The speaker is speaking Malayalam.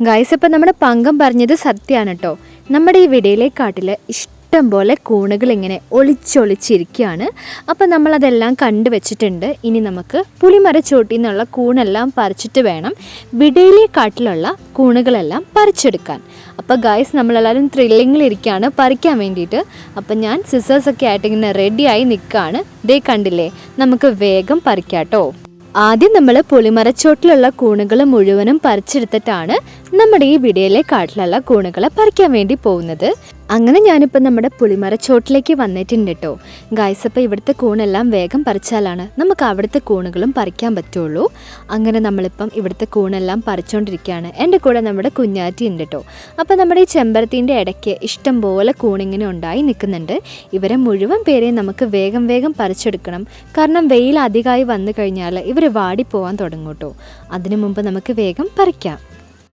ഗൈസ്, ഇപ്പം നമ്മുടെ പങ്കം പറഞ്ഞത് സത്യമാണ് കേട്ടോ. നമ്മുടെ ഈ വിടയിലെ കാട്ടിൽ ഇഷ്ടം പോലെ കൂണുകൾ ഇങ്ങനെ ഒളിച്ചൊളിച്ചിരിക്കുകയാണ്. അപ്പം നമ്മളതെല്ലാം കണ്ടുവച്ചിട്ടുണ്ട്. ഇനി നമുക്ക് പുളിമരച്ചോട്ടിൽ നിന്നുള്ള കൂണെല്ലാം പറിച്ചിട്ട് വേണം വിടയിലെ കാട്ടിലുള്ള കൂണുകളെല്ലാം പറിച്ചെടുക്കാൻ. അപ്പോൾ ഗൈസ്, നമ്മളെല്ലാവരും ത്രില്ലിങ്ങിലിരിക്കുകയാണ് പറിക്കാൻ വേണ്ടിയിട്ട്. അപ്പം ഞാൻ സിസേഴ്സൊക്കെ ആയിട്ട് ഇങ്ങനെ റെഡിയായി നിൽക്കുകയാണ്. ദേ കണ്ടില്ലേ, നമുക്ക് വേഗം പറിക്കാം കേട്ടോ. ആദ്യം നമ്മൾ പുളിമരച്ചോട്ടിലുള്ള കൂണുകൾ മുഴുവനും പറിച്ചെടുത്തിട്ടാണ് നമ്മുടെ ഈ വിടയിലെ കാട്ടിലുള്ള കൂണുകളെ പറിക്കാൻ വേണ്ടി പോകുന്നത്. അങ്ങനെ ഞാനിപ്പോൾ നമ്മുടെ പുളിമരച്ചോട്ടിലേക്ക് വന്നിട്ടുണ്ട് കേട്ടോ. ഗൈസ്, അപ്പോൾ ഇവിടുത്തെ കൂണെല്ലാം വേഗം പറിച്ചാലാണ് നമുക്ക് അവിടുത്തെ കൂണുകളും പറിക്കാൻ പറ്റുള്ളൂ. അങ്ങനെ നമ്മളിപ്പം ഇവിടുത്തെ കൂണെല്ലാം പറിച്ചുകൊണ്ടിരിക്കുകയാണ്. എൻ്റെ കൂടെ നമ്മുടെ കുഞ്ഞാറ്റി ഉണ്ട് കേട്ടോ. അപ്പോൾ നമ്മുടെ ഈ ചെമ്പരത്തിൻ്റെ ഇടയ്ക്ക് ഇഷ്ടം പോലെ കൂണിങ്ങനെ ഉണ്ടായി നിൽക്കുന്നുണ്ട്. ഇവരെ മുഴുവൻ പേരെയും നമുക്ക് വേഗം വേഗം പറിച്ചെടുക്കണം. കാരണം വെയിൽ അധികമായി വന്നു കഴിഞ്ഞാൽ ഇവർ വാടിപ്പോവാൻ തുടങ്ങും കേട്ടോ. അതിനു മുമ്പ് നമുക്ക് വേഗം പറിക്കാം.